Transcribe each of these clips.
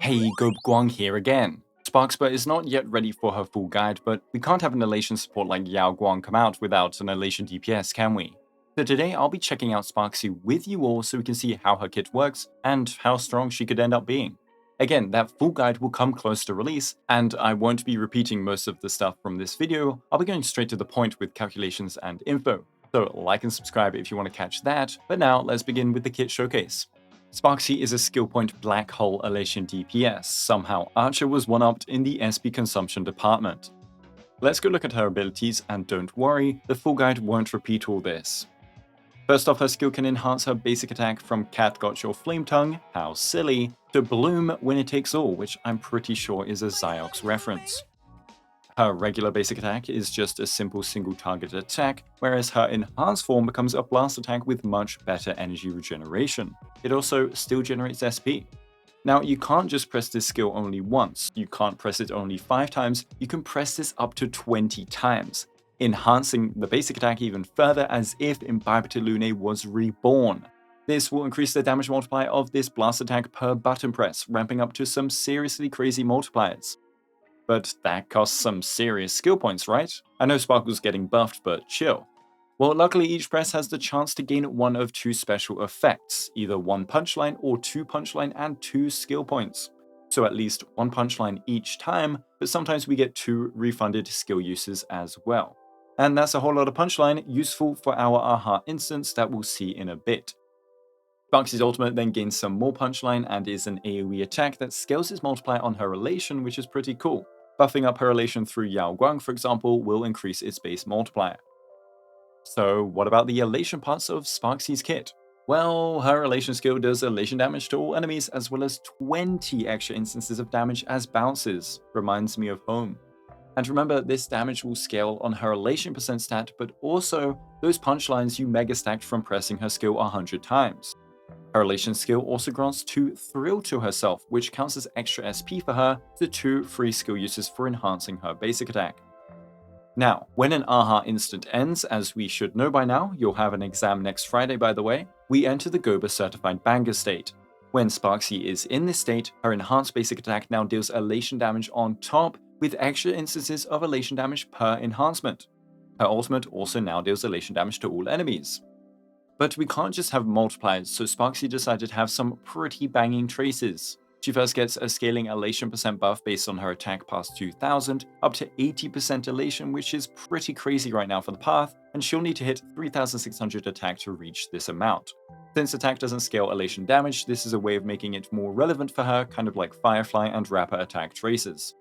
Hey, Guoba here again. Sparxie is not yet ready for her full guide, but we can't have an Elation support like Yao Guang come out without an Elation DPS, can we? So today I'll be checking out Sparxie with you all so we can see how her kit works and how strong she could end up being. Again, that full guide will come close to release, and I won't be repeating most of the stuff from this video. I'll be going straight to the point with calculations and info. So like and subscribe if you want to catch that, but now let's begin with the kit showcase. Sparxie is a skill point black hole Elation DPS. Somehow Archer was one-upped in the SP consumption department. Let's go look at her abilities, and don't worry, the full guide won't repeat all this. First off, her skill can enhance her basic attack from Cat Got Your Flame Tongue, how silly, to Bloom Winner Takes All, which I'm pretty sure is a Xiox reference. Her regular basic attack is just a simple single target attack, whereas her enhanced form becomes a blast attack with much better energy regeneration. It also still generates SP. Now, you can't just press this skill only once, you can't press it only 5 times, you can press this up to 20 times, enhancing the basic attack even further as if Imbibitor Lune was reborn. This will increase the damage multiplier of this blast attack per button press, ramping up to some seriously crazy multipliers. But that costs some serious skill points, right? I know Sparkle's getting buffed, but chill. Well, luckily each press has the chance to gain one of 2 special effects, either 1 punchline or 2 punchline and 2 skill points. So at least 1 punchline each time, but sometimes we get 2 refunded skill uses as well. And that's a whole lot of punchline, useful for our Aha instance that we'll see in a bit. Sparxie's ultimate then gains some more punchline and is an AoE attack that scales its multiplier on her relation, which is pretty cool. Buffing up her relation through Yao Guang, for example, will increase its base multiplier. So what about the elation parts of Sparxie's kit? Well, her elation skill does elation damage to all enemies, as well as 20 extra instances of damage as bounces. Reminds me of home. And remember, this damage will scale on her elation percent stat, but also those punchlines you mega stacked from pressing her skill 100 times. Her elation skill also grants 2 Thrill to herself, which counts as extra SP for her, to 2 free skill uses for enhancing her basic attack. Now, when an Aha instant ends, as we should know by now, you'll have an exam next Friday by the way, we enter the Guoba certified banger state. When Sparxie is in this state, her enhanced basic attack now deals elation damage on top, with extra instances of elation damage per enhancement. Her ultimate also now deals elation damage to all enemies. But we can't just have multipliers, so Sparxie decided to have some pretty banging traces. She first gets a scaling elation percent buff based on her attack past 2000, up to 80% elation, which is pretty crazy right now for the path, and she'll need to hit 3600 attack to reach this amount. Since attack doesn't scale elation damage, this is a way of making it more relevant for her, kind of like Firefly and Rapper attack traces.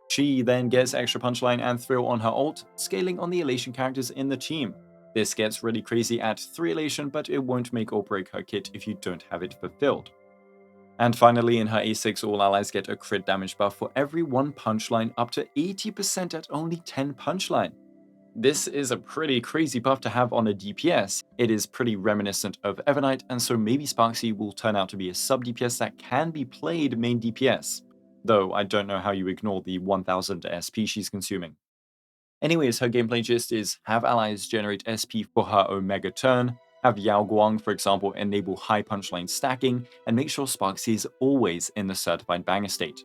She then gets extra punchline and thrill on her ult, scaling on the elation characters in the team. This gets really crazy at 3 elation, but it won't make or break her kit if you don't have it fulfilled. And finally, in her A6, all allies get a crit damage buff for every 1 punchline, up to 80% at only 10 punchline. This is a pretty crazy buff to have on a DPS. It is pretty reminiscent of Evernight, and so maybe Sparxie will turn out to be a sub DPS that can be played main DPS. Though I don't know how you ignore the 1000 SP she's consuming. Anyways, her gameplay gist is have allies generate SP for her Omega turn, have Yao Guang, for example, enable high punchline stacking, and make sure Sparxie is always in the certified banger state.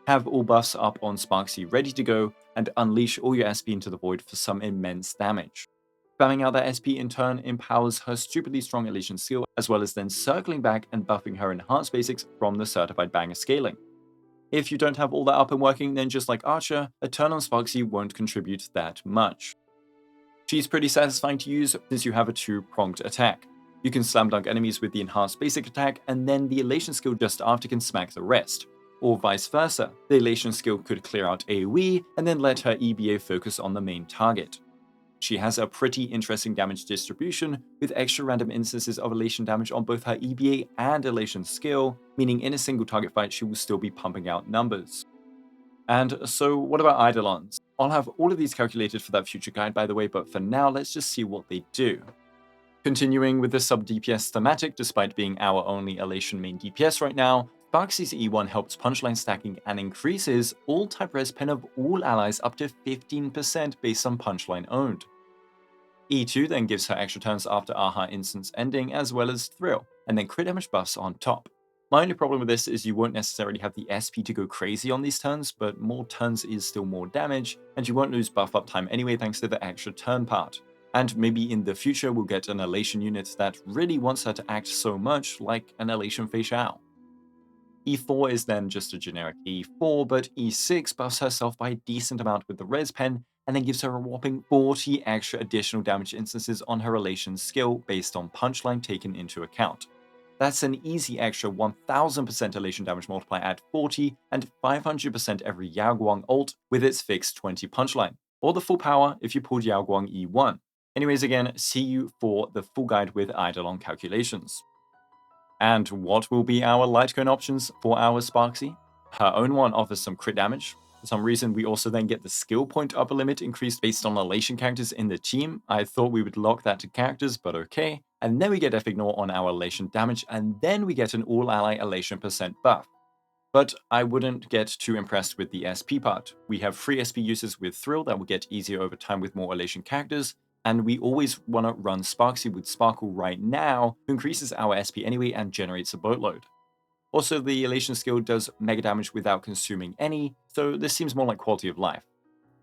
Have all buffs up on Sparxie ready to go, and unleash all your SP into the void for some immense damage. Spamming out that SP in turn empowers her stupidly strong Elation skill, as well as then circling back and buffing her enhanced basics from the certified banger scaling. If you don't have all that up and working, then just like Archer, a turn on Sparxie won't contribute that much. She's pretty satisfying to use since you have a 2-pronged attack. You can slam dunk enemies with the enhanced basic attack, and then the Elation skill just after can smack the rest. Or vice versa, the Elation skill could clear out AoE, and then let her EBA focus on the main target. She has a pretty interesting damage distribution, with extra random instances of elation damage on both her EBA and elation skill, meaning in a single target fight she will still be pumping out numbers. And so what about Eidolons? I'll have all of these calculated for that future guide by the way, but for now let's just see what they do. Continuing with the sub DPS thematic, despite being our only elation main DPS right now, Sparxie's E1 helps punchline stacking and increases all type res pen of all allies up to 15% based on punchline owned. E2 then gives her extra turns after Aha instance ending, as well as Thrill, and then crit damage buffs on top. My only problem with this is you won't necessarily have the SP to go crazy on these turns, but more turns is still more damage, and you won't lose buff up time anyway thanks to the extra turn part. And maybe in the future we'll get an Elation unit that really wants her to act so much like an Elation Fei Xiao. E4 is then just a generic E4, but E6 buffs herself by a decent amount with the res pen, and then gives her a whopping 40 extra additional damage instances on her Elation skill based on punchline taken into account. That's an easy extra 1000% Elation damage multiplier at 40 and 500% every Yao Guang ult with its fixed 20 punchline, or the full power if you pulled Yao Guang E1. Anyways, again, see you for the full guide with Eidolon calculations. And what will be our Litecoin options for our Sparxie? Her own one offers some crit damage. For some reason, we also then get the skill point upper limit increased based on Elation characters in the team. I thought we would lock that to characters, but okay. And then we get F-Ignore on our Elation damage, and then we get an all-ally Elation % buff. But I wouldn't get too impressed with the SP part. We have free SP uses with Thrill that will get easier over time with more Elation characters, and we always want to run Sparxie with Sparkle right now, who increases our SP anyway and generates a boatload. Also, the Elation skill does mega damage without consuming any, so this seems more like quality of life.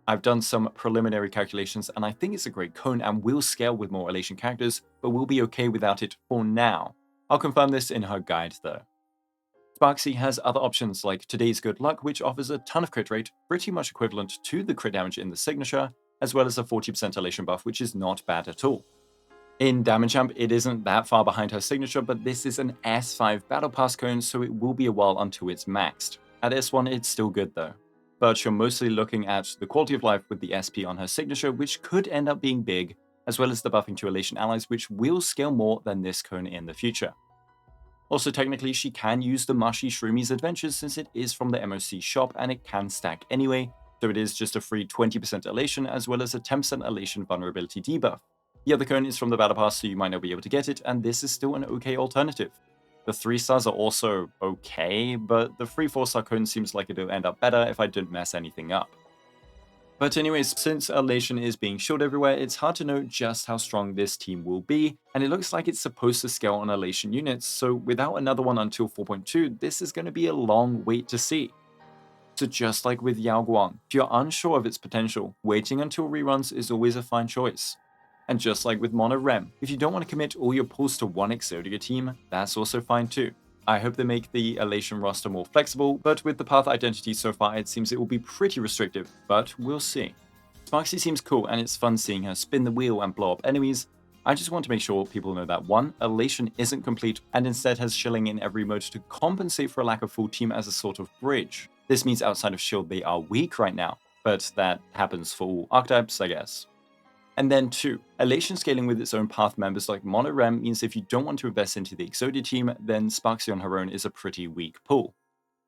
I've done some preliminary calculations and I think it's a great cone and will scale with more Elation characters, but we'll be okay without it for now. I'll confirm this in her guide though. Sparxie has other options like Today's Good Luck, which offers a ton of crit rate, pretty much equivalent to the crit damage in the signature, as well as a 40% Elation buff, which is not bad at all. In Damage Amp, it isn't that far behind her signature, but this is an S5 Battle Pass cone, so it will be a while until it's maxed. At S1, it's still good though. But you're mostly looking at the quality of life with the SP on her signature, which could end up being big, as well as the buffing to Elation allies, which will scale more than this cone in the future. Also, technically, she can use the Mushy Shroomies Adventures since it is from the MOC shop and it can stack anyway, so it is just a free 20% Elation as well as a 10% Elation vulnerability debuff. The other cone is from the Battle Pass, so you might not be able to get it, and this is still an okay alternative. The 3 stars are also okay, but the free 4-star cone seems like it'll end up better if I didn't mess anything up. But anyways, since Elation is being shielded everywhere, it's hard to know just how strong this team will be, and it looks like it's supposed to scale on Elation units, so without another one until 4.2, this is going to be a long wait to see. So just like with Yao Guang, if you're unsure of its potential, waiting until reruns is always a fine choice. And just like with Mono Rem, if you don't want to commit all your pulls to one Exodia team, that's also fine too. I hope they make the Elation roster more flexible, but with the path identity so far, it seems it will be pretty restrictive, but we'll see. Sparxie seems cool, and it's fun seeing her spin the wheel and blow up enemies. I just want to make sure people know that 1, Elation isn't complete, and instead has shilling in every mode to compensate for a lack of full team as a sort of bridge. This means outside of shield they are weak right now, but that happens for all archetypes, I guess. And then 2, Elation scaling with its own path members like Mono Rem means if you don't want to invest into the Exodia team, then Sparxie on her own is a pretty weak pull.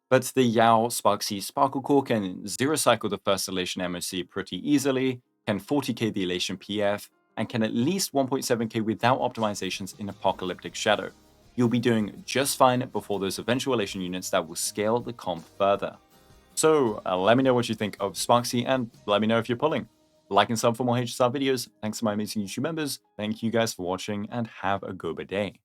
But the Yao Sparxie Sparkle Core can 0-cycle the first Elation MOC pretty easily, can 40k the Elation PF, and can at least 1.7k without optimizations in Apocalyptic Shadow. You'll be doing just fine before those eventual Elation units that will scale the comp further. So let me know what you think of Sparxie and let me know if you're pulling. Like and sub for more HSR videos. Thanks to my amazing YouTube members. Thank you guys for watching and have a Guoba day.